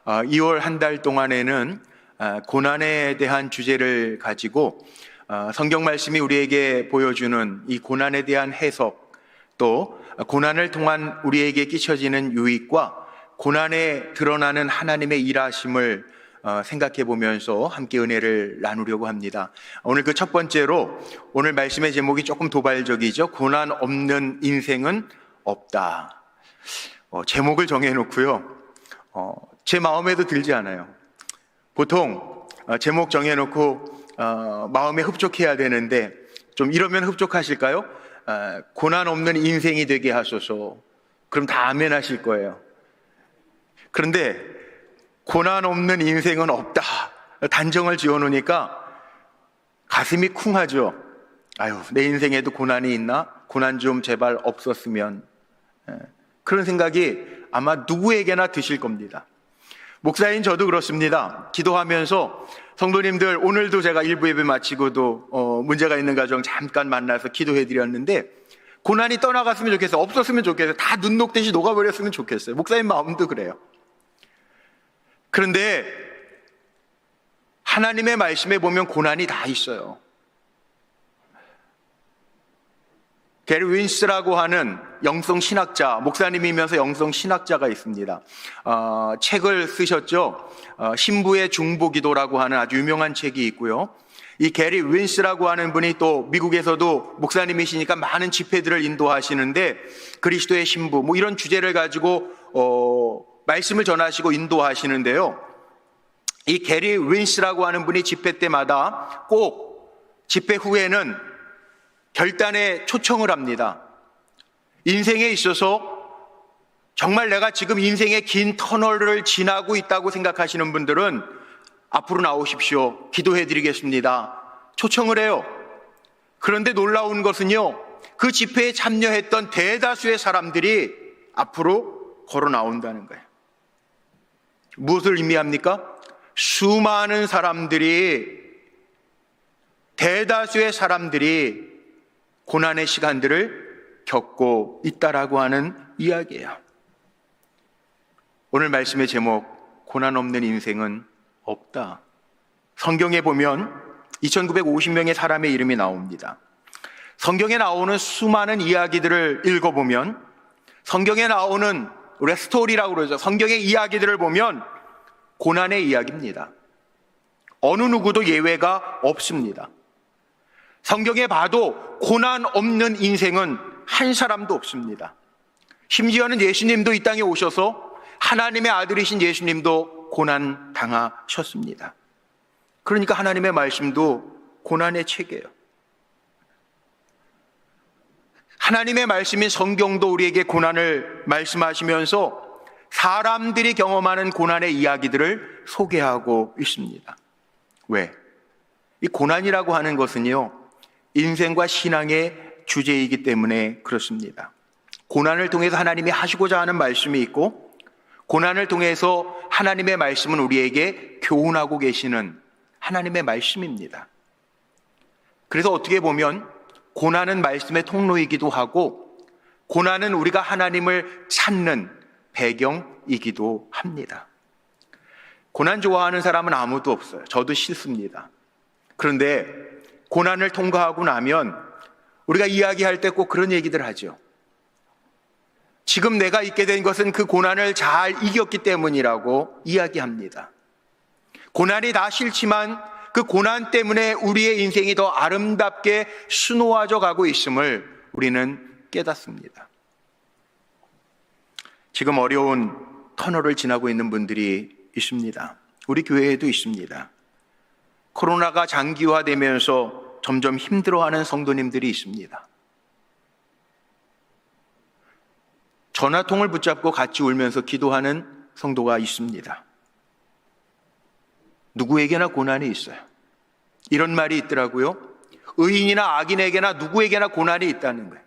2월 한 달 동안에는 고난에 대한 주제를 가지고 성경 말씀이 우리에게 보여주는 이 고난에 대한 해석, 또 고난을 통한 우리에게 끼쳐지는 유익과 고난에 드러나는 하나님의 일하심을 생각해 보면서 함께 은혜를 나누려고 합니다. 오늘 그 첫 번째로, 오늘 말씀의 제목이 조금 도발적이죠. 고난 없는 인생은 없다. 제목을 정해놓고요, 제 마음에도 들지 않아요. 보통 제목 정해놓고 마음에 흡족해야 되는데, 좀 이러면 흡족하실까요? 고난 없는 인생이 되게 하소서. 그럼 다 아멘 하실 거예요. 그런데 고난 없는 인생은 없다, 단정을 지어놓으니까 가슴이 쿵하죠. 아유, 내 인생에도 고난이 있나? 고난 좀 제발 없었으면. 그런 생각이 아마 누구에게나 드실 겁니다. 목사인 저도 그렇습니다. 기도하면서 성도님들, 오늘도 제가 일부 예배 마치고도 문제가 있는 가정 잠깐 만나서 기도해 드렸는데, 고난이 떠나갔으면 좋겠어요. 없었으면 좋겠어요. 다 눈 녹듯이 녹아버렸으면 좋겠어요. 목사님 마음도 그래요. 그런데 하나님의 말씀에 보면 고난이 다 있어요. 게리 윈스라고 하는 영성신학자, 목사님이면서 영성신학자가 있습니다. 책을 쓰셨죠. 신부의 중보기도라고 하는 아주 유명한 책이 있고요. 이 게리 윈스라고 하는 분이 또 미국에서도 목사님이시니까 많은 집회들을 인도하시는데, 그리스도의 신부 뭐 이런 주제를 가지고 말씀을 전하시고 인도하시는데요. 이 게리 윈스라고 하는 분이 집회 때마다 꼭 집회 후에는 결단에 초청을 합니다. 인생에 있어서 정말 내가 지금 인생의 긴 터널을 지나고 있다고 생각하시는 분들은 앞으로 나오십시오. 기도해 드리겠습니다. 초청을 해요. 그런데 놀라운 것은요, 그 집회에 참여했던 대다수의 사람들이 앞으로 걸어 나온다는 거예요. 무엇을 의미합니까? 수많은 사람들이, 대다수의 사람들이 고난의 시간들을 겪고 있다라고 하는 이야기예요. 오늘 말씀의 제목, 고난 없는 인생은 없다. 성경에 보면 2950명의 사람의 이름이 나옵니다. 성경에 나오는 수많은 이야기들을 읽어보면, 성경에 나오는, 우리가 스토리라고 그러죠. 성경의 이야기들을 보면 고난의 이야기입니다. 어느 누구도 예외가 없습니다. 성경에 봐도 고난 없는 인생은 한 사람도 없습니다. 심지어는 예수님도 이 땅에 오셔서, 하나님의 아들이신 예수님도 고난 당하셨습니다. 그러니까 하나님의 말씀도 고난의 책이에요. 하나님의 말씀인 성경도 우리에게 고난을 말씀하시면서 사람들이 경험하는 고난의 이야기들을 소개하고 있습니다. 왜? 이 고난이라고 하는 것은요, 인생과 신앙의 주제이기 때문에 그렇습니다. 고난을 통해서 하나님이 하시고자 하는 말씀이 있고, 고난을 통해서 하나님의 말씀은 우리에게 교훈하고 계시는 하나님의 말씀입니다. 그래서 어떻게 보면 고난은 말씀의 통로이기도 하고, 고난은 우리가 하나님을 찾는 배경이기도 합니다. 고난 좋아하는 사람은 아무도 없어요. 저도 싫습니다. 그런데 고난을 통과하고 나면 우리가 이야기할 때 꼭 그런 얘기들 하죠. 지금 내가 있게 된 것은 그 고난을 잘 이겼기 때문이라고 이야기합니다. 고난이 다 싫지만 그 고난 때문에 우리의 인생이 더 아름답게 수놓아져 가고 있음을 우리는 깨닫습니다. 지금 어려운 터널을 지나고 있는 분들이 있습니다. 우리 교회에도 있습니다. 코로나가 장기화되면서 점점 힘들어하는 성도님들이 있습니다. 전화통을 붙잡고 같이 울면서 기도하는 성도가 있습니다. 누구에게나 고난이 있어요. 이런 말이 있더라고요. 의인이나 악인에게나 누구에게나 고난이 있다는 거예요.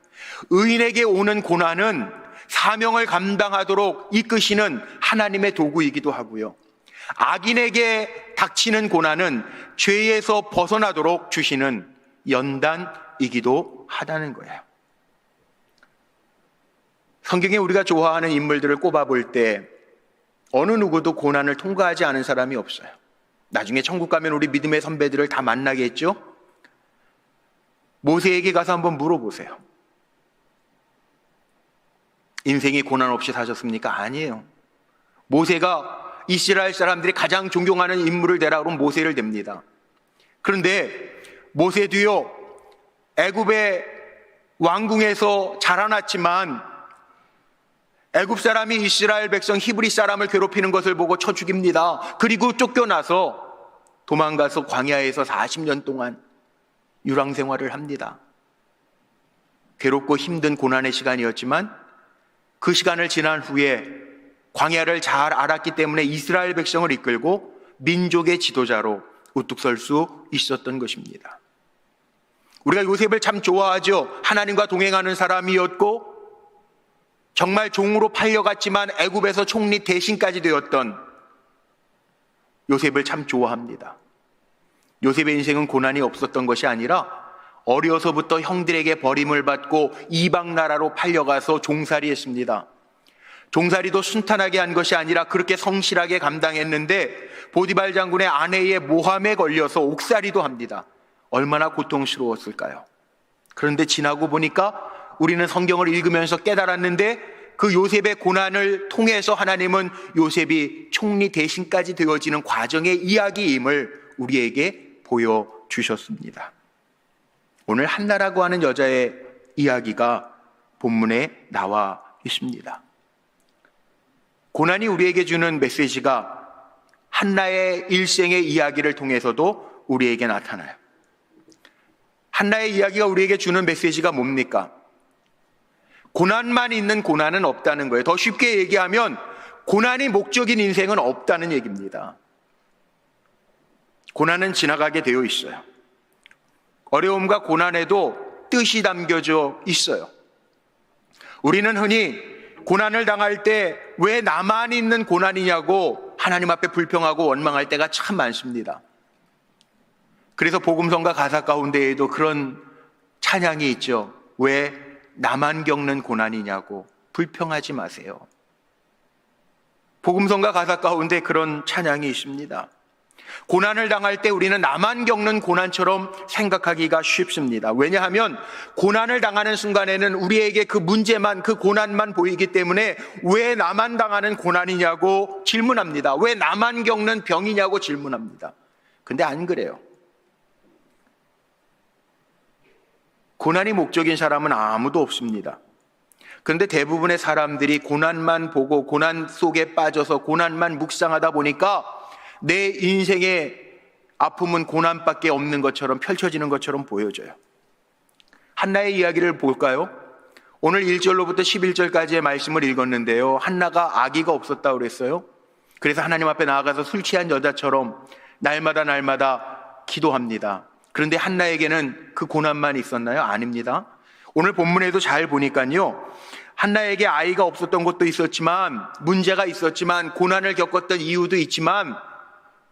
의인에게 오는 고난은 사명을 감당하도록 이끄시는 하나님의 도구이기도 하고요, 악인에게 닥치는 고난은 죄에서 벗어나도록 주시는 연단이기도 하다는 거예요. 성경에 우리가 좋아하는 인물들을 꼽아볼 때 어느 누구도 고난을 통과하지 않은 사람이 없어요. 나중에 천국 가면 우리 믿음의 선배들을 다 만나겠죠? 모세에게 가서 한번 물어보세요. 인생이 고난 없이 사셨습니까? 아니에요. 모세가 이스라엘 사람들이 가장 존경하는 인물을 대라 그러면 모세를 댑니다. 그런데 모세도요, 애굽의 왕궁에서 자라났지만 애굽 사람이 이스라엘 백성 히브리 사람을 괴롭히는 것을 보고 쳐 죽입니다. 그리고 쫓겨나서 도망가서 광야에서 40년 동안 유랑 생활을 합니다. 괴롭고 힘든 고난의 시간이었지만 그 시간을 지난 후에 광야를 잘 알았기 때문에 이스라엘 백성을 이끌고 민족의 지도자로 우뚝 설 수 있었던 것입니다. 우리가 요셉을 참 좋아하죠. 하나님과 동행하는 사람이었고 정말 종으로 팔려갔지만 애굽에서 총리 대신까지 되었던 요셉을 참 좋아합니다. 요셉의 인생은 고난이 없었던 것이 아니라 어려서부터 형들에게 버림을 받고 이방 나라로 팔려가서 종살이했습니다. 종살이도 순탄하게 한 것이 아니라 그렇게 성실하게 감당했는데 보디발 장군의 아내의 모함에 걸려서 옥살이도 합니다. 얼마나 고통스러웠을까요? 그런데 지나고 보니까 우리는 성경을 읽으면서 깨달았는데 그 요셉의 고난을 통해서 하나님은 요셉이 총리 대신까지 되어지는 과정의 이야기임을 우리에게 보여주셨습니다. 오늘 한나라고 하는 여자의 이야기가 본문에 나와 있습니다. 고난이 우리에게 주는 메시지가 한나의 일생의 이야기를 통해서도 우리에게 나타나요. 한나의 이야기가 우리에게 주는 메시지가 뭡니까? 고난만 있는 고난은 없다는 거예요. 더 쉽게 얘기하면 고난이 목적인 인생은 없다는 얘기입니다. 고난은 지나가게 되어 있어요. 어려움과 고난에도 뜻이 담겨져 있어요. 우리는 흔히 고난을 당할 때 왜 나만 있는 고난이냐고 하나님 앞에 불평하고 원망할 때가 참 많습니다. 그래서 복음성가 가사 가운데에도 그런 찬양이 있죠. 왜 나만 겪는 고난이냐고 불평하지 마세요. 복음성가 가사 가운데 그런 찬양이 있습니다. 고난을 당할 때 우리는 나만 겪는 고난처럼 생각하기가 쉽습니다. 왜냐하면 고난을 당하는 순간에는 우리에게 그 문제만, 그 고난만 보이기 때문에 왜 나만 당하는 고난이냐고 질문합니다. 왜 나만 겪는 병이냐고 질문합니다. 근데 안 그래요. 고난이 목적인 사람은 아무도 없습니다. 그런데 대부분의 사람들이 고난만 보고 고난 속에 빠져서 고난만 묵상하다 보니까 내 인생의 아픔은 고난밖에 없는 것처럼 펼쳐지는 것처럼 보여져요. 한나의 이야기를 볼까요? 오늘 1절로부터 11절까지의 말씀을 읽었는데요. 한나가 아기가 없었다고 그랬어요. 그래서 하나님 앞에 나아가서 술 취한 여자처럼 날마다 기도합니다. 그런데 한나에게는 그 고난만 있었나요? 아닙니다. 오늘 본문에도 잘 보니까요, 한나에게 아이가 없었던 것도 있었지만, 문제가 있었지만, 고난을 겪었던 이유도 있지만,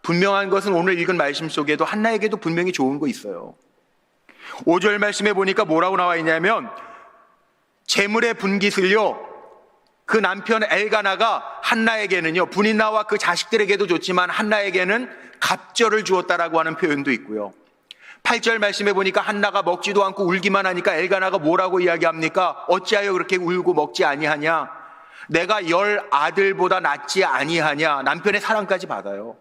분명한 것은 오늘 읽은 말씀 속에도 한나에게도 분명히 좋은 거 있어요. 5절 말씀에 보니까 뭐라고 나와 있냐면, 재물의 분깃을요, 그 남편 엘가나가 한나에게는요, 분인나와 그 자식들에게도 줬지만 한나에게는 갑절을 주었다라고 하는 표현도 있고요. 8절 말씀에 보니까 한나가 먹지도 않고 울기만 하니까 엘가나가 뭐라고 이야기합니까? 어찌하여 그렇게 울고 먹지 아니하냐? 내가 10 아들보다 낫지 아니하냐? 남편의 사랑까지 받아요.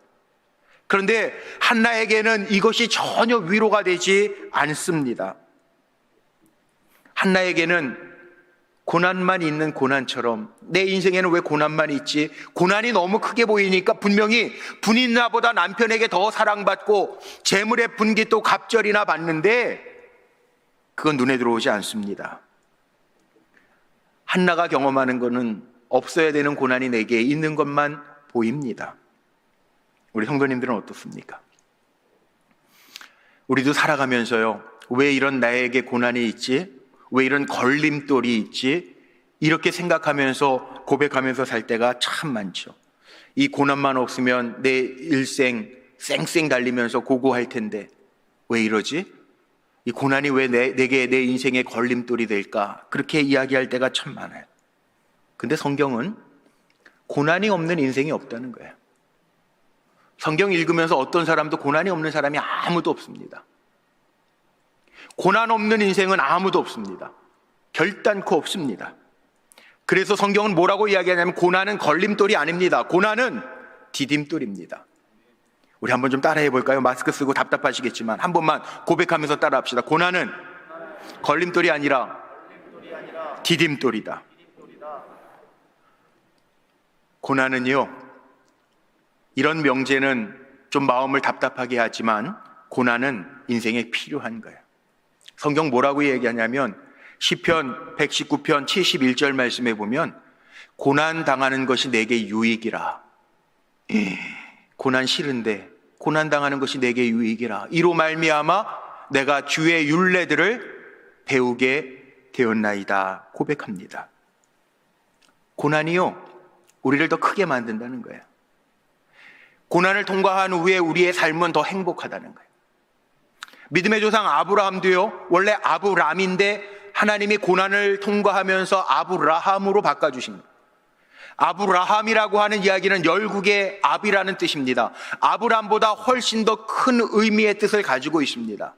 그런데 한나에게는 이것이 전혀 위로가 되지 않습니다. 한나에게는 고난만 있는 고난처럼, 내 인생에는 왜 고난만 있지? 고난이 너무 크게 보이니까 분명히 분인나보다 남편에게 더 사랑받고 재물의 분깃도 갑절이나 받는데 그건 눈에 들어오지 않습니다. 한나가 경험하는 것은 없어야 되는 고난이 내게 있는 것만 보입니다. 우리 성도님들은 어떻습니까? 우리도 살아가면서요, 왜 이런 나에게 고난이 있지? 왜 이런 걸림돌이 있지? 이렇게 생각하면서 고백하면서 살 때가 참 많죠. 이 고난만 없으면 내 일생 쌩쌩 달리면서 고고할 텐데 왜 이러지? 이 고난이 왜 내게 내 인생의 걸림돌이 될까? 그렇게 이야기할 때가 참 많아요. 근데 성경은 고난이 없는 인생이 없다는 거예요. 성경 읽으면서 어떤 사람도 고난이 없는 사람이 아무도 없습니다. 고난 없는 인생은 아무도 없습니다. 결단코 없습니다. 그래서 성경은 뭐라고 이야기하냐면 고난은 걸림돌이 아닙니다. 고난은 디딤돌입니다. 우리 한번 좀 따라해 볼까요? 마스크 쓰고 답답하시겠지만 한 번만 고백하면서 따라합시다. 고난은 걸림돌이 아니라 디딤돌이다. 고난은요, 이런 명제는 좀 마음을 답답하게 하지만 고난은 인생에 필요한 거예요. 성경 뭐라고 얘기하냐면 시편 119편 71절 말씀에 보면 고난 당하는 것이 내게 유익이라. 고난 싫은데 고난 당하는 것이 내게 유익이라. 이로 말미암아 내가 주의 율례들을 배우게 되었나이다 고백합니다. 고난이요, 우리를 더 크게 만든다는 거예요. 고난을 통과한 후에 우리의 삶은 더 행복하다는 거예요. 믿음의 조상 아브라함도요, 원래 아브람인데 하나님이 고난을 통과하면서 아브라함으로 바꿔주신 거예요. 아브라함이라고 하는 이야기는 열국의 압이라는 뜻입니다. 아브람보다 훨씬 더 큰 의미의 뜻을 가지고 있습니다.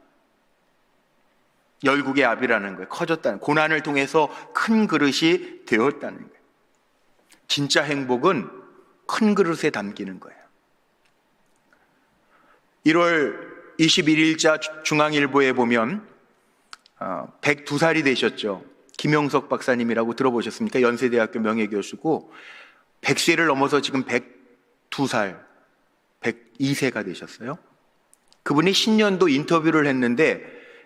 열국의 압이라는 거예요. 커졌다는, 고난을 통해서 큰 그릇이 되었다는 거예요. 진짜 행복은 큰 그릇에 담기는 거예요. 1월 21일자 중앙일보에 보면 102살이 되셨죠. 김영석 박사님이라고 들어보셨습니까? 연세대학교 명예교수고 100세를 넘어서 지금 102살, 102세가 되셨어요. 그분이 신년도 인터뷰를 했는데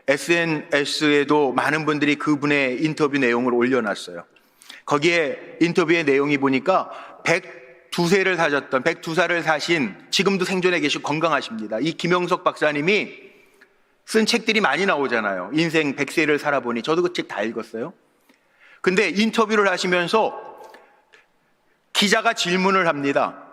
SNS에도 많은 분들이 그분의 인터뷰 내용을 올려놨어요. 거기에 인터뷰의 내용이 보니까 102세를 사셨던, 102살을 사신, 지금도 생존해 계시고 건강하십니다. 이 김영석 박사님이 쓴 책들이 많이 나오잖아요. 인생 100세를 살아보니. 저도 그 책 다 읽었어요. 근데 인터뷰를 하시면서 기자가 질문을 합니다.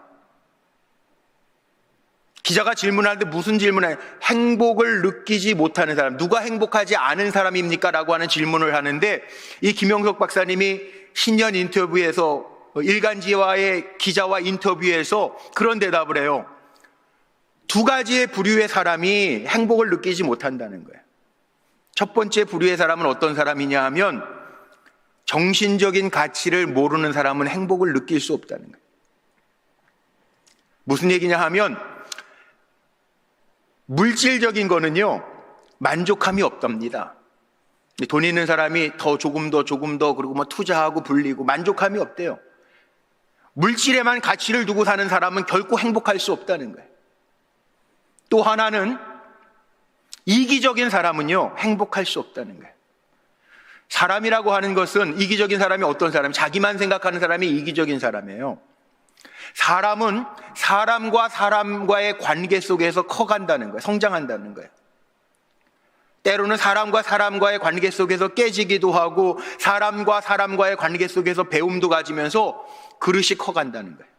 기자가 질문하는데 무슨 질문을 해요? 행복을 느끼지 못하는 사람, 누가 행복하지 않은 사람입니까? 라고 하는 질문을 하는데 이 김영석 박사님이 신년 인터뷰에서, 일간지와의 기자와 인터뷰에서 그런 대답을 해요. 두 가지의 부류의 사람이 행복을 느끼지 못한다는 거예요. 첫 번째 부류의 사람은 어떤 사람이냐 하면 정신적인 가치를 모르는 사람은 행복을 느낄 수 없다는 거예요. 무슨 얘기냐 하면 물질적인 거는요, 만족함이 없답니다. 돈 있는 사람이 더 조금 더 그리고 뭐 투자하고 불리고 만족함이 없대요. 물질에만 가치를 두고 사는 사람은 결코 행복할 수 없다는 거예요. 또 하나는 이기적인 사람은요, 행복할 수 없다는 거예요. 사람이라고 하는 것은, 이기적인 사람이 어떤 사람? 자기만 생각하는 사람이 이기적인 사람이에요. 사람은 사람과 사람과의 관계 속에서 커간다는 거예요. 성장한다는 거예요. 때로는 사람과 사람과의 관계 속에서 깨지기도 하고 사람과 사람과의 관계 속에서 배움도 가지면서 그릇이 커간다는 거예요.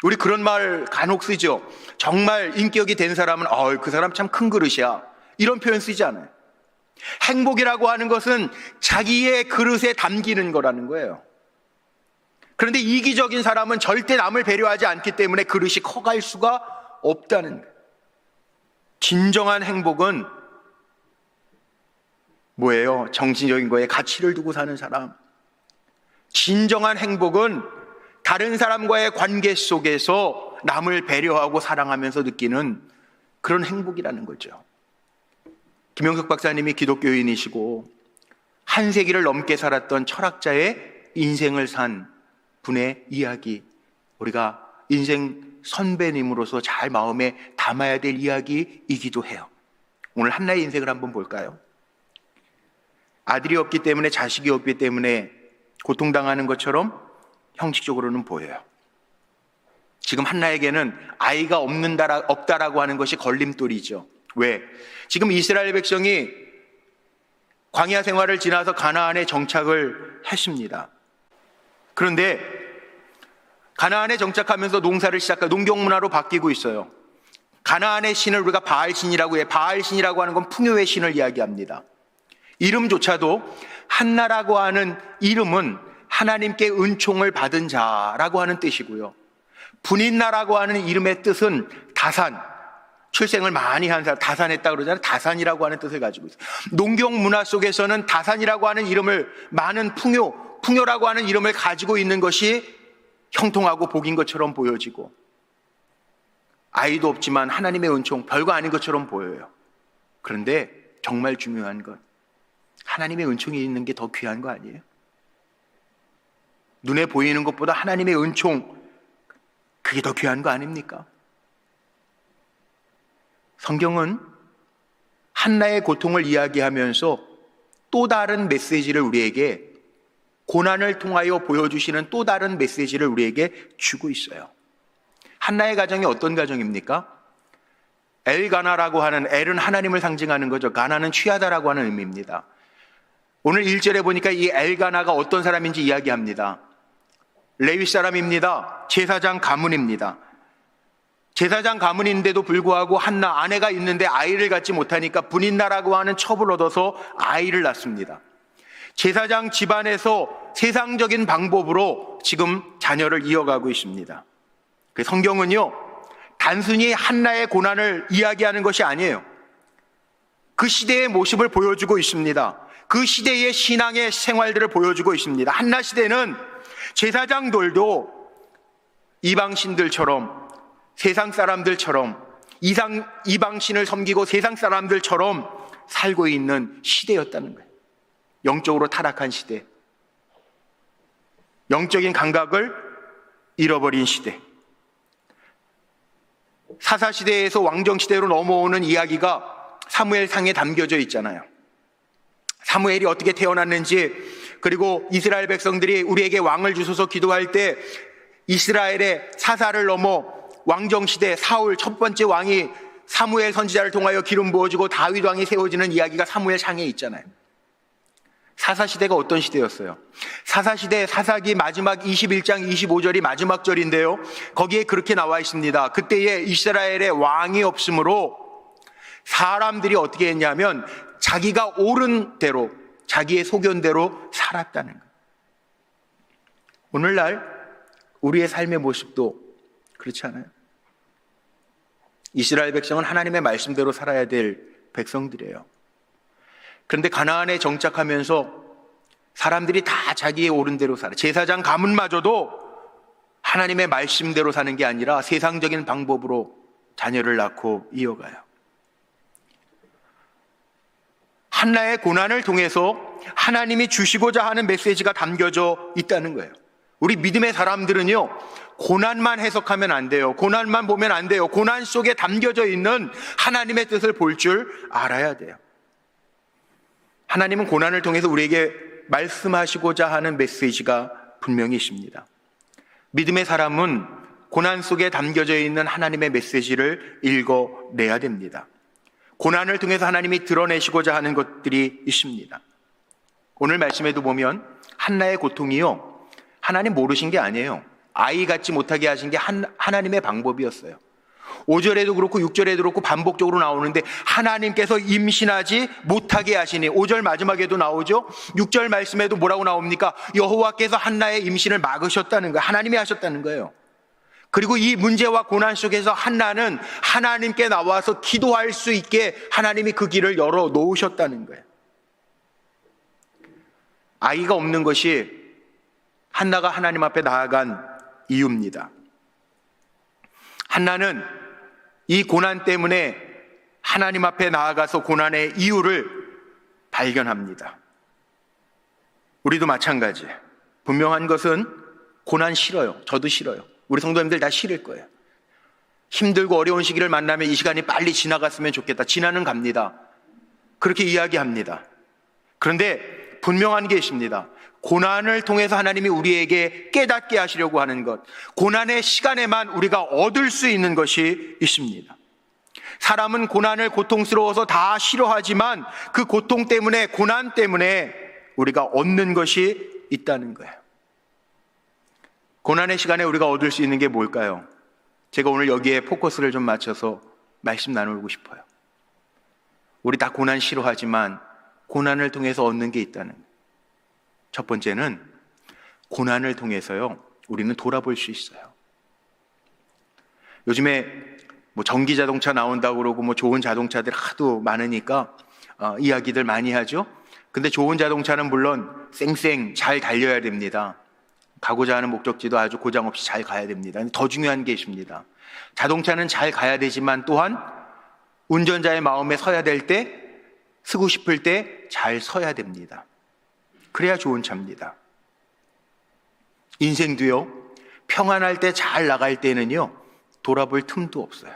우리 그런 말 간혹 쓰죠. 정말 인격이 된 사람은 그 사람 참 큰 그릇이야, 이런 표현 쓰지 않아요. 행복이라고 하는 것은 자기의 그릇에 담기는 거라는 거예요. 그런데 이기적인 사람은 절대 남을 배려하지 않기 때문에 그릇이 커갈 수가 없다는 거예요. 진정한 행복은 뭐예요? 정신적인 거에 가치를 두고 사는 사람. 진정한 행복은 다른 사람과의 관계 속에서 남을 배려하고 사랑하면서 느끼는 그런 행복이라는 거죠. 김영석 박사님이 기독교인이시고 한 세기를 넘게 살았던 철학자의 인생을 산 분의 이야기, 우리가 인생 선배님으로서 잘 마음에 담아야 될 이야기이기도 해요. 오늘 한나의 인생을 한번 볼까요? 아들이 없기 때문에, 자식이 없기 때문에 고통당하는 것처럼 형식적으로는 보여요. 지금 한나에게는 아이가 없다라고 하는 것이 걸림돌이죠. 왜? 지금 이스라엘 백성이 광야 생활을 지나서 가나안에 정착을 했습니다. 그런데 가나안에 정착하면서 농사를 농경 문화로 바뀌고 있어요. 가나안의 신을 우리가 바알신이라고 해요. 바알신이라고 하는 건 풍요의 신을 이야기합니다. 이름조차도 한나라고 하는 이름은 하나님께 은총을 받은 자라고 하는 뜻이고요. 분인나라고 하는 이름의 뜻은 다산, 출생을 많이 한 사람, 다산했다 그러잖아요. 다산이라고 하는 뜻을 가지고 있어요. 농경 문화 속에서는 다산이라고 하는 이름을, 많은 풍요라고 하는 이름을 가지고 있는 것이 형통하고 복인 것처럼 보여지고, 아이도 없지만 하나님의 은총, 별거 아닌 것처럼 보여요. 그런데 정말 중요한 건 하나님의 은총이 있는 게 더 귀한 거 아니에요? 눈에 보이는 것보다 하나님의 은총, 그게 더 귀한 거 아닙니까? 성경은 한나의 고통을 이야기하면서 또 다른 메시지를 우리에게, 고난을 통하여 보여주시는 또 다른 메시지를 우리에게 주고 있어요. 한나의 가정이 어떤 가정입니까? 엘가나라고 하는, 엘은 하나님을 상징하는 거죠. 가나는 취하다라고 하는 의미입니다. 오늘 1절에 보니까 이 엘가나가 어떤 사람인지 이야기합니다. 레위 사람입니다. 제사장 가문입니다. 제사장 가문인데도 불구하고 한나, 아내가 있는데 아이를 갖지 못하니까 분인나라고 하는 첩을 얻어서 아이를 낳습니다. 제사장 집안에서 세상적인 방법으로 지금 자녀를 이어가고 있습니다. 성경은요, 단순히 한나의 고난을 이야기하는 것이 아니에요. 그 시대의 모습을 보여주고 있습니다. 그 시대의 신앙의 생활들을 보여주고 있습니다. 한나 시대는 제사장들도 이방신들처럼, 세상 사람들처럼, 이방신을 섬기고 세상 사람들처럼 살고 있는 시대였다는 거예요. 영적으로 타락한 시대, 영적인 감각을 잃어버린 시대. 사사시대에서 왕정시대로 넘어오는 이야기가 사무엘상에 담겨져 있잖아요. 사무엘이 어떻게 태어났는지, 그리고 이스라엘 백성들이 우리에게 왕을 주소서 기도할 때 이스라엘의 사사를 넘어 왕정시대 사울 첫 번째 왕이 사무엘 선지자를 통하여 기름 부어지고 다윗 왕이 세워지는 이야기가 사무엘상에 있잖아요. 사사시대가 어떤 시대였어요? 사사시대, 사사기 마지막 21장 25절이 마지막 절인데요, 거기에 그렇게 나와 있습니다. 그때에 이스라엘의 왕이 없으므로 사람들이 어떻게 했냐면 자기가 옳은 대로, 자기의 소견대로 살았다는 거예요. 오늘날 우리의 삶의 모습도 그렇지 않아요? 이스라엘 백성은 하나님의 말씀대로 살아야 될 백성들이에요. 그런데 가나안에 정착하면서 사람들이 다 자기의 옳은 대로 살아요. 제사장 가문마저도 하나님의 말씀대로 사는 게 아니라 세상적인 방법으로 자녀를 낳고 이어가요. 한나의 고난을 통해서 하나님이 주시고자 하는 메시지가 담겨져 있다는 거예요. 우리 믿음의 사람들은요, 고난만 해석하면 안 돼요. 고난만 보면 안 돼요. 고난 속에 담겨져 있는 하나님의 뜻을 볼 줄 알아야 돼요. 하나님은 고난을 통해서 우리에게 말씀하시고자 하는 메시지가 분명히 있습니다. 믿음의 사람은 고난 속에 담겨져 있는 하나님의 메시지를 읽어내야 됩니다. 고난을 통해서 하나님이 드러내시고자 하는 것들이 있습니다. 오늘 말씀에도 보면 한나의 고통이요, 하나님 모르신 게 아니에요. 아이 갖지 못하게 하신 게 하나님의 방법이었어요. 5절에도 그렇고 6절에도 그렇고 반복적으로 나오는데 하나님께서 임신하지 못하게 하시니, 5절 마지막에도 나오죠. 6절 말씀에도 뭐라고 나옵니까? 여호와께서 한나의 임신을 막으셨다는 거예요. 하나님이 하셨다는 거예요. 그리고 이 문제와 고난 속에서 한나는 하나님께 나와서 기도할 수 있게 하나님이 그 길을 열어 놓으셨다는 거예요. 아이가 없는 것이 한나가 하나님 앞에 나아간 이유입니다. 한나는 이 고난 때문에 하나님 앞에 나아가서 고난의 이유를 발견합니다. 우리도 마찬가지. 분명한 것은 고난 싫어요. 저도 싫어요. 우리 성도님들 다 싫을 거예요. 힘들고 어려운 시기를 만나면 이 시간이 빨리 지나갔으면 좋겠다. 지나는 갑니다. 그렇게 이야기합니다. 그런데 분명한 게 있습니다. 고난을 통해서 하나님이 우리에게 깨닫게 하시려고 하는 것, 고난의 시간에만 우리가 얻을 수 있는 것이 있습니다. 사람은 고난을 고통스러워서 다 싫어하지만 그 고통 때문에, 고난 때문에 우리가 얻는 것이 있다는 거예요. 고난의 시간에 우리가 얻을 수 있는 게 뭘까요? 제가 오늘 여기에 포커스를 좀 맞춰서 말씀 나누고 싶어요. 우리 다 고난 싫어하지만 고난을 통해서 얻는 게 있다는 거예요. 첫 번째는 고난을 통해서요, 우리는 돌아볼 수 있어요. 요즘에 뭐 전기 자동차 나온다고 그러고 뭐 좋은 자동차들 하도 많으니까 이야기들 많이 하죠. 근데 좋은 자동차는 물론 쌩쌩 잘 달려야 됩니다. 가고자 하는 목적지도 아주 고장 없이 잘 가야 됩니다. 더 중요한 게 있습니다. 자동차는 잘 가야 되지만 또한 운전자의 마음에 서야 될 때, 쓰고 싶을 때 잘 서야 됩니다. 그래야 좋은 차입니다. 인생도요, 평안할 때 잘 나갈 때는요, 돌아볼 틈도 없어요.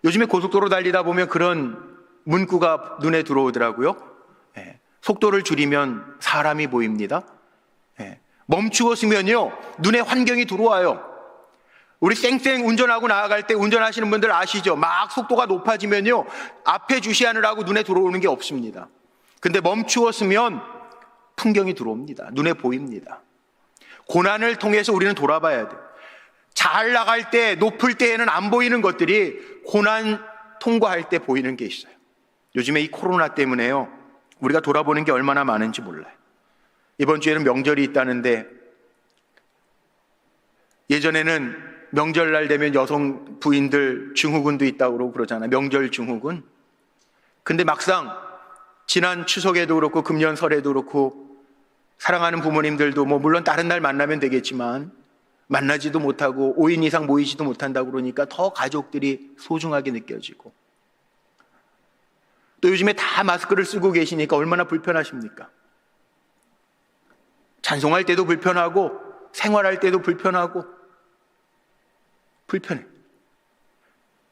요즘에 고속도로 달리다 보면 그런 문구가 눈에 들어오더라고요. 속도를 줄이면 사람이 보입니다. 멈추었으면요, 눈에 환경이 들어와요. 우리 쌩쌩 운전하고 나아갈 때 운전하시는 분들 아시죠? 막 속도가 높아지면요, 앞에 주시하느라고 눈에 들어오는 게 없습니다. 근데 멈추었으면 풍경이 들어옵니다. 눈에 보입니다. 고난을 통해서 우리는 돌아봐야 돼요. 잘 나갈 때, 높을 때에는 안 보이는 것들이 고난 통과할 때 보이는 게 있어요. 요즘에 이 코로나 때문에요, 우리가 돌아보는 게 얼마나 많은지 몰라요. 이번 주에는 명절이 있다는데, 예전에는 명절날 되면 여성 부인들 증후군도 있다고 그러고 그러잖아요. 명절 증후군. 근데 막상 지난 추석에도 그렇고 금년 설에도 그렇고 사랑하는 부모님들도 뭐 물론 다른 날 만나면 되겠지만 만나지도 못하고 5인 이상 모이지도 못한다고 그러니까 더 가족들이 소중하게 느껴지고, 또 요즘에 다 마스크를 쓰고 계시니까 얼마나 불편하십니까? 찬송할 때도 불편하고 생활할 때도 불편하고 불편해.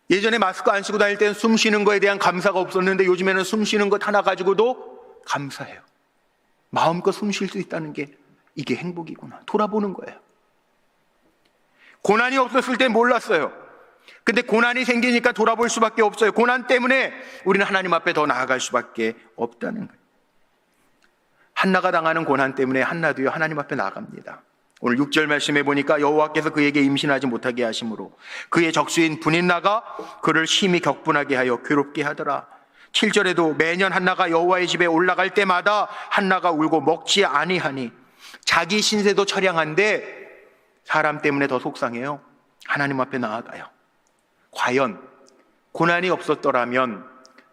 예전에 마스크 안 쓰고 다닐 때는 숨 쉬는 거에 대한 감사가 없었는데 요즘에는 숨 쉬는 것 하나 가지고도 감사해요. 마음껏 숨 쉴 수 있다는 게 이게 행복이구나. 돌아보는 거예요. 고난이 없었을 때 몰랐어요. 근데 고난이 생기니까 돌아볼 수밖에 없어요. 고난 때문에 우리는 하나님 앞에 더 나아갈 수밖에 없다는 거예요. 한나가 당하는 고난 때문에 한나도요, 하나님 앞에 나아갑니다. 오늘 6절 말씀해 보니까 여호와께서 그에게 임신하지 못하게 하심으로 그의 적수인 분인나가 그를 심히 격분하게 하여 괴롭게 하더라. 7절에도 매년 한나가 여호와의 집에 올라갈 때마다 한나가 울고 먹지 아니하니, 자기 신세도 처량한데 사람 때문에 더 속상해요. 하나님 앞에 나아가요. 과연 고난이 없었더라면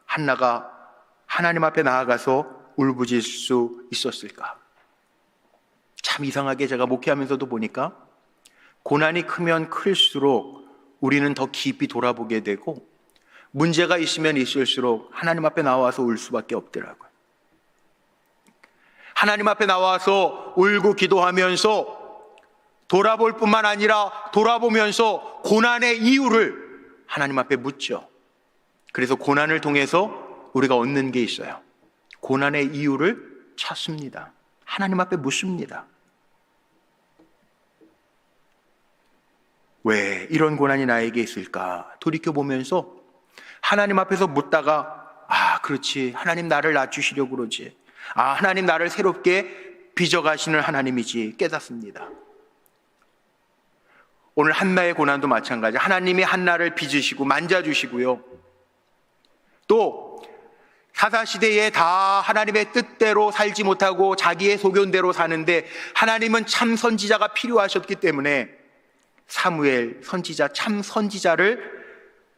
한나가 하나님 앞에 나아가서 울부짖을 수 있었을까? 참 이상하게 제가 목회하면서도 보니까 고난이 크면 클수록 우리는 더 깊이 돌아보게 되고, 문제가 있으면 있을수록 하나님 앞에 나와서 울 수밖에 없더라고요. 하나님 앞에 나와서 울고 기도하면서 돌아볼 뿐만 아니라 돌아보면서 고난의 이유를 하나님 앞에 묻죠. 그래서 고난을 통해서 우리가 얻는 게 있어요. 고난의 이유를 찾습니다. 하나님 앞에 묻습니다. 왜 이런 고난이 나에게 있을까? 돌이켜보면서 하나님 앞에서 묻다가, 그렇지, 하나님 나를 낮추시려고 그러지, 하나님 나를 새롭게 빚어가시는 하나님이지 깨닫습니다. 오늘 한나의 고난도 마찬가지. 하나님이 한나를 빚으시고 만져주시고요, 또 사사시대에 다 하나님의 뜻대로 살지 못하고 자기의 소견대로 사는데 하나님은 참 선지자가 필요하셨기 때문에 사무엘 선지자, 참 선지자를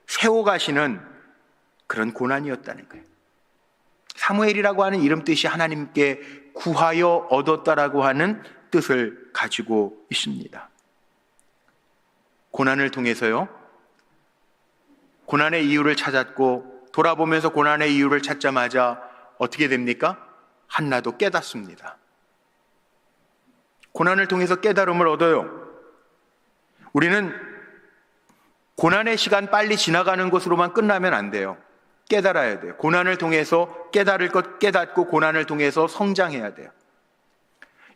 세워가시는 그런 고난이었다는 거예요. 사무엘이라고 하는 이름 뜻이 하나님께 구하여 얻었다라고 하는 뜻을 가지고 있습니다. 고난을 통해서요, 고난의 이유를 찾았고, 돌아보면서 고난의 이유를 찾자마자 어떻게 됩니까? 한나도 깨닫습니다. 고난을 통해서 깨달음을 얻어요. 우리는 고난의 시간 빨리 지나가는 것으로만 끝나면 안 돼요. 깨달아야 돼요. 고난을 통해서 깨달을 것 깨닫고 고난을 통해서 성장해야 돼요.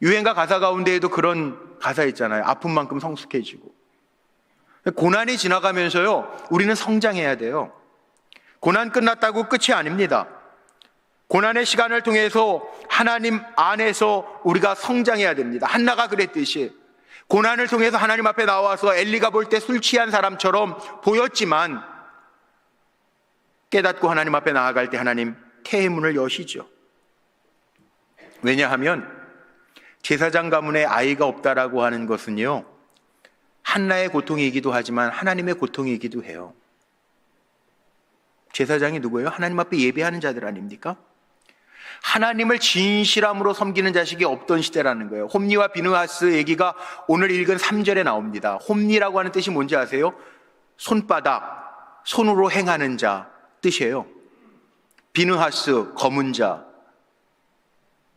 유행가 가사 가운데에도 그런 가사 있잖아요. 아픈 만큼 성숙해지고. 고난이 지나가면서요, 우리는 성장해야 돼요. 고난 끝났다고 끝이 아닙니다. 고난의 시간을 통해서 하나님 안에서 우리가 성장해야 됩니다. 한나가 그랬듯이 고난을 통해서 하나님 앞에 나와서 엘리가 볼 때 술 취한 사람처럼 보였지만 깨닫고 하나님 앞에 나아갈 때 하나님 태의 문을 여시죠. 왜냐하면 제사장 가문에 아이가 없다라고 하는 것은요, 한나의 고통이기도 하지만 하나님의 고통이기도 해요. 제사장이 누구예요? 하나님 앞에 예배하는 자들 아닙니까? 하나님을 진실함으로 섬기는 자식이 없던 시대라는 거예요. 홈니와 비느하스 얘기가 오늘 읽은 3절에 나옵니다. 홈니라고 하는 뜻이 뭔지 아세요? 손바닥, 손으로 행하는 자 뜻이에요. 비느하스, 검은 자,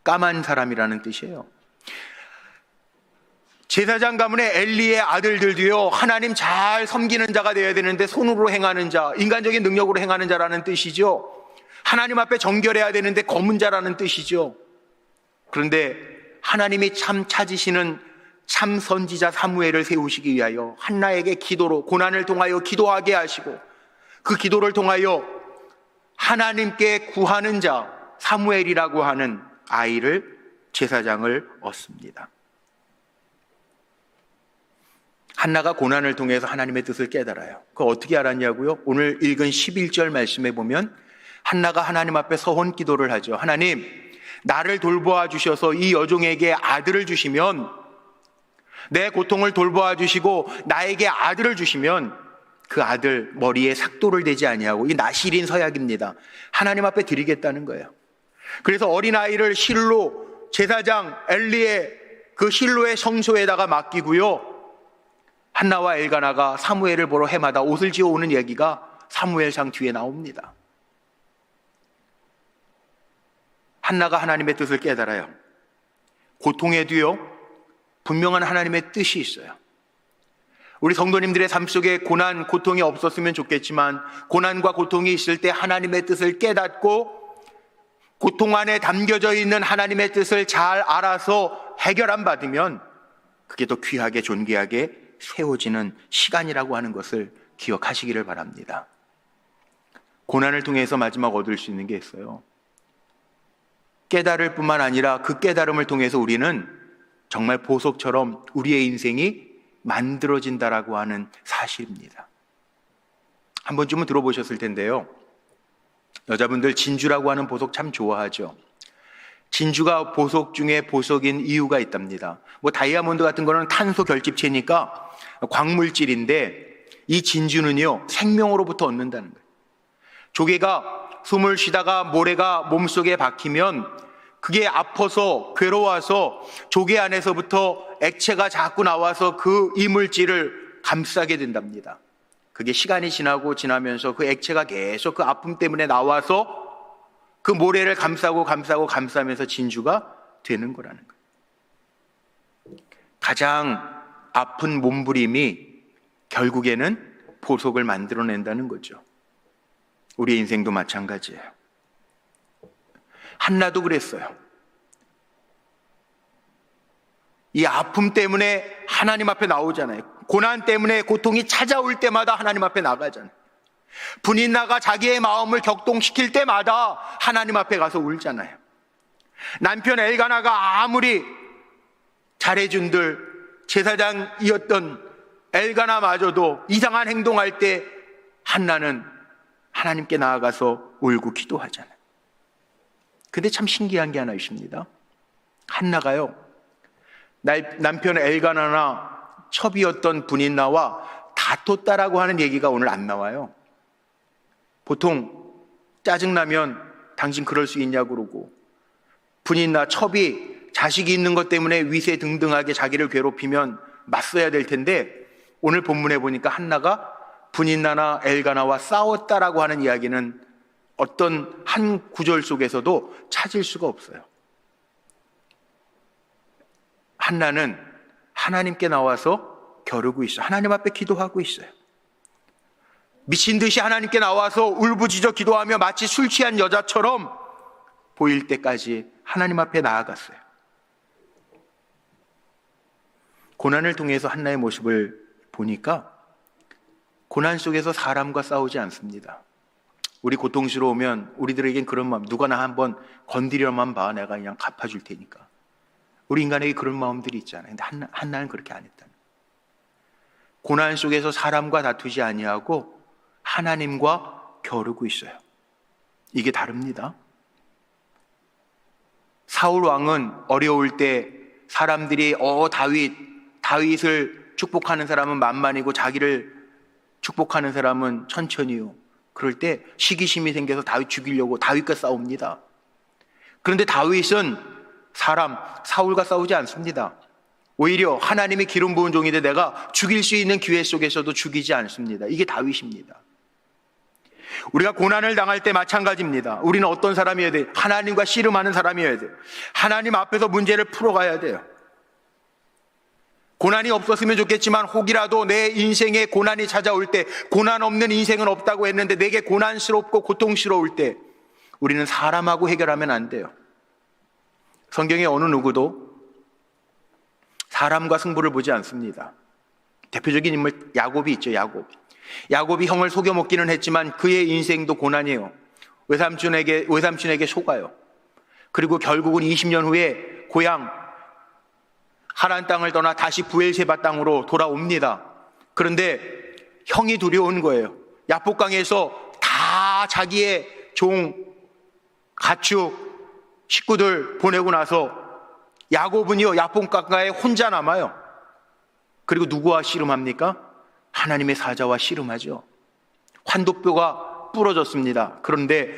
까만 사람이라는 뜻이에요. 제사장 가문의 엘리의 아들들도요, 하나님 잘 섬기는 자가 되어야 되는데 손으로 행하는 자, 인간적인 능력으로 행하는 자라는 뜻이죠. 하나님 앞에 정결해야 되는데 검은 자라는 뜻이죠. 그런데 하나님이 참 찾으시는 참 선지자 사무엘을 세우시기 위하여 한나에게 기도로, 고난을 통하여 기도하게 하시고, 그 기도를 통하여 하나님께 구하는 자 사무엘이라고 하는 아이를, 제사장을 얻습니다. 한나가 고난을 통해서 하나님의 뜻을 깨달아요. 그거 어떻게 알았냐고요? 오늘 읽은 11절 말씀에 보면 한나가 하나님 앞에 서혼 기도를 하죠. 하나님, 나를 돌보아 주셔서 이 여종에게 아들을 주시면, 내 고통을 돌보아 주시고 나에게 아들을 주시면 그 아들 머리에 삭도를 대지 아니하고, 이 나실인 서약입니다. 하나님 앞에 드리겠다는 거예요. 그래서 어린아이를 실로, 제사장 엘리의 그 실로의 성소에다가 맡기고요, 한나와 엘가나가 사무엘을 보러 해마다 옷을 지어 오는 얘기가 사무엘상 뒤에 나옵니다. 한나가 하나님의 뜻을 깨달아요. 고통에도요, 분명한 하나님의 뜻이 있어요. 우리 성도님들의 삶 속에 고난, 고통이 없었으면 좋겠지만, 고난과 고통이 있을 때 하나님의 뜻을 깨닫고 고통 안에 담겨져 있는 하나님의 뜻을 잘 알아서 해결 안 받으면 그게 더 귀하게 존귀하게 세워지는 시간이라고 하는 것을 기억하시기를 바랍니다. 고난을 통해서 마지막 얻을 수 있는 게 있어요. 깨달을 뿐만 아니라 그 깨달음을 통해서 우리는 정말 보석처럼 우리의 인생이 만들어진다라고 하는 사실입니다. 한 번쯤은 들어보셨을 텐데요, 여자분들 진주라고 하는 보석 참 좋아하죠. 진주가 보석 중에 보석인 이유가 있답니다. 뭐 다이아몬드 같은 거는 탄소 결집체니까 광물질인데, 이 진주는요, 생명으로부터 얻는다는 거예요. 조개가 숨을 쉬다가 모래가 몸속에 박히면 그게 아파서 괴로워서 조개 안에서부터 액체가 자꾸 나와서 그 이물질을 감싸게 된답니다. 그게 시간이 지나면서 그 액체가 계속 그 아픔 때문에 나와서 그 모래를 감싸면서 진주가 되는 거라는 거예요. 가장 아픈 몸부림이 결국에는 보석을 만들어낸다는 거죠. 우리의 인생도 마찬가지예요. 한나도 그랬어요. 이 아픔 때문에 하나님 앞에 나오잖아요. 고난 때문에 고통이 찾아올 때마다 하나님 앞에 나가잖아요. 분인나가 자기의 마음을 격동시킬 때마다 하나님 앞에 가서 울잖아요. 남편 엘가나가 아무리 잘해준들 제사장이었던 엘가나마저도 이상한 행동할 때 한나는 하나님께 나아가서 울고 기도하잖아요. 근데 참 신기한 게 하나 있습니다. 한나가요, 남편 엘가나나 첩이었던 분인나와 다퉜다라고 하는 얘기가 오늘 안 나와요. 보통 짜증나면 당신 그럴 수 있냐고 그러고, 분인나 첩이 자식이 있는 것 때문에 위세등등하게 자기를 괴롭히면 맞서야 될 텐데, 오늘 본문에 보니까 한나가 분인나나 엘가나와 싸웠다라고 하는 이야기는 어떤 한 구절 속에서도 찾을 수가 없어요. 한나는 하나님께 나와서 겨루고 있어요. 하나님 앞에 기도하고 있어요. 미친 듯이 하나님께 나와서 울부짖어 기도하며 마치 술 취한 여자처럼 보일 때까지 하나님 앞에 나아갔어요. 고난을 통해서 한나의 모습을 보니까 고난 속에서 사람과 싸우지 않습니다. 우리 고통스러우면 우리들에겐 그런 마음, 누가 나 한번 건드려만 봐, 내가 그냥 갚아줄 테니까. 우리 인간에게 그런 마음들이 있잖아요. 근데 한나는 그렇게 안 했다. 고난 속에서 사람과 다투지 아니하고 하나님과 겨루고 있어요. 이게 다릅니다. 사울 왕은 어려울 때 사람들이 다윗을 축복하는 사람은 만만이고 자기를 축복하는 사람은 천천히요. 그럴 때 시기심이 생겨서 다윗 죽이려고 다윗과 싸웁니다. 그런데 다윗은 사울과 싸우지 않습니다. 오히려 하나님이 기름 부은 종인데 내가 죽일 수 있는 기회 속에서도 죽이지 않습니다. 이게 다윗입니다. 우리가 고난을 당할 때 마찬가지입니다. 우리는 어떤 사람이어야 돼요? 하나님과 씨름하는 사람이어야 돼요. 하나님 앞에서 문제를 풀어가야 돼요. 고난이 없었으면 좋겠지만 혹이라도 내 인생에 고난이 찾아올 때, 고난 없는 인생은 없다고 했는데 내게 고난스럽고 고통스러울 때 우리는 사람하고 해결하면 안 돼요. 성경의 어느 누구도 사람과 승부를 보지 않습니다. 대표적인 인물 야곱이 있죠. 야곱이 형을 속여먹기는 했지만 그의 인생도 고난이에요. 외삼촌에게 속아요. 그리고 결국은 20년 후에 고향 하란 땅을 떠나 다시 부엘세바 땅으로 돌아옵니다. 그런데 형이 두려운 거예요. 야복강에서 다 자기의 종, 가축, 식구들 보내고 나서 야곱은요 야복강가에 혼자 남아요. 그리고 누구와 씨름합니까? 하나님의 사자와 씨름하죠. 환도뼈가 부러졌습니다. 그런데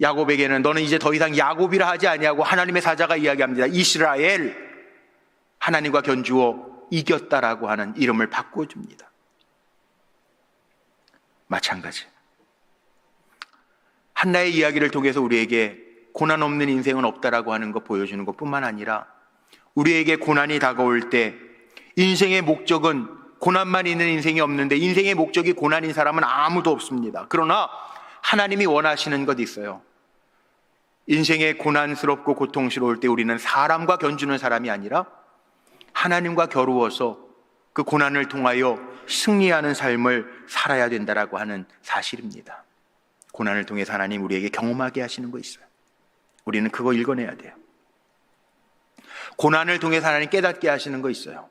야곱에게는 너는 이제 더 이상 야곱이라 하지 아니하고 하나님의 사자가 이야기합니다. 이스라엘, 하나님과 견주어 이겼다라고 하는 이름을 바꿔줍니다. 마찬가지. 한나의 이야기를 통해서 우리에게 고난 없는 인생은 없다라고 하는 것 보여주는 것뿐만 아니라 우리에게 고난이 다가올 때 인생의 목적은 고난만 있는 인생이 없는데 인생의 목적이 고난인 사람은 아무도 없습니다. 그러나 하나님이 원하시는 것 있어요. 인생에 고난스럽고 고통스러울 때 우리는 사람과 견주는 사람이 아니라 하나님과 겨루어서 그 고난을 통하여 승리하는 삶을 살아야 된다라고 하는 사실입니다. 고난을 통해서 하나님 우리에게 경험하게 하시는 거 있어요. 우리는 그거 읽어내야 돼요. 고난을 통해서 하나님 깨닫게 하시는 거 있어요.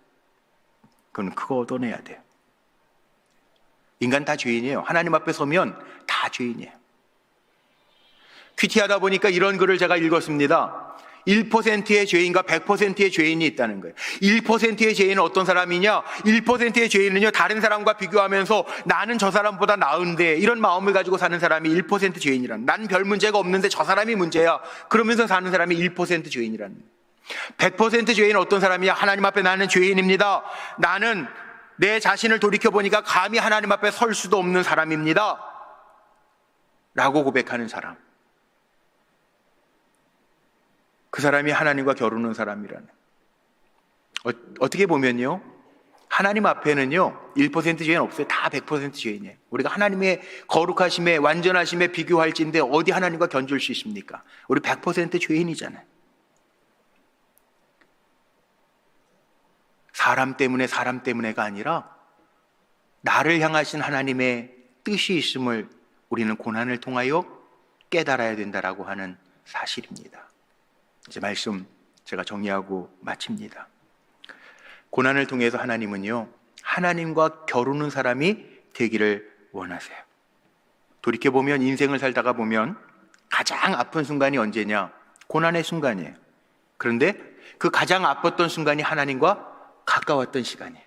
그건 그거 얻어내야 돼요. 인간 다 죄인이에요. 하나님 앞에 서면 다 죄인이에요. 큐티하다 보니까 이런 글을 제가 읽었습니다. 1%의 죄인과 100%의 죄인이 있다는 거예요. 1%의 죄인은 어떤 사람이냐? 1%의 죄인은요, 다른 사람과 비교하면서 나는 저 사람보다 나은데 이런 마음을 가지고 사는 사람이 1% 죄인이라는, 난 별 문제가 없는데 저 사람이 문제야, 그러면서 사는 사람이 1% 죄인이라는 거예요. 100% 죄인은 어떤 사람이냐? 하나님 앞에 나는 죄인입니다. 나는 내 자신을 돌이켜보니까 감히 하나님 앞에 설 수도 없는 사람입니다 라고 고백하는 사람, 그 사람이 하나님과 겨루는 사람이라는. 어떻게 보면요, 하나님 앞에는요 1% 죄인 없어요. 다 100% 죄인이에요. 우리가 하나님의 거룩하심에 완전하심에 비교할진데 어디 하나님과 견줄 수 있습니까? 우리 100% 죄인이잖아요. 사람 때문에가 아니라 나를 향하신 하나님의 뜻이 있음을 우리는 고난을 통하여 깨달아야 된다라고 하는 사실입니다. 이제 말씀 제가 정리하고 마칩니다. 고난을 통해서 하나님은요, 하나님과 겨루는 사람이 되기를 원하세요. 돌이켜보면 인생을 살다가 보면 가장 아픈 순간이 언제냐? 고난의 순간이에요. 그런데 그 가장 아팠던 순간이 하나님과 가까웠던 시간이에요.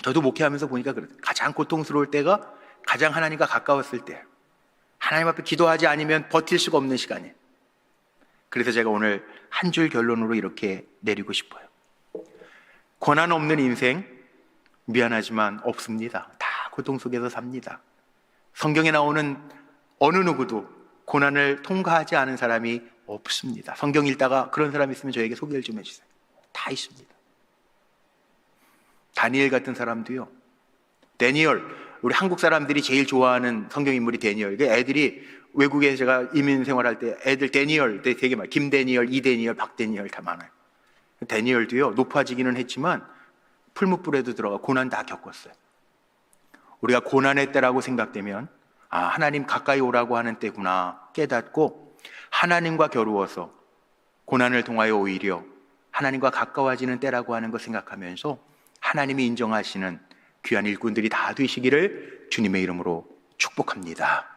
저도 목회하면서 보니까 그래요. 가장 고통스러울 때가 가장 하나님과 가까웠을 때예요. 하나님 앞에 기도하지 않으면 버틸 수가 없는 시간이에요. 그래서 제가 오늘 한 줄 결론으로 이렇게 내리고 싶어요. 고난 없는 인생, 미안하지만 없습니다. 다 고통 속에서 삽니다. 성경에 나오는 어느 누구도 고난을 통과하지 않은 사람이 없습니다. 성경 읽다가 그런 사람 있으면 저에게 소개를 좀 해주세요. 다 있습니다. 다니엘 같은 사람도요. 데니얼, 우리 한국 사람들이 제일 좋아하는 성경 인물이 데니얼. 애들이 외국에 제가 이민 생활할 때 애들 데니얼 되게 많아요. 김데니얼, 이데니얼, 박데니얼 다 많아요. 데니얼도요 높아지기는 했지만 풀무불에도 들어가 고난 다 겪었어요. 우리가 고난의 때라고 생각되면 하나님 가까이 오라고 하는 때구나 깨닫고 하나님과 겨루어서 고난을 통하여 오히려 하나님과 가까워지는 때라고 하는 거 생각하면서 하나님이 인정하시는 귀한 일꾼들이 다 되시기를 주님의 이름으로 축복합니다.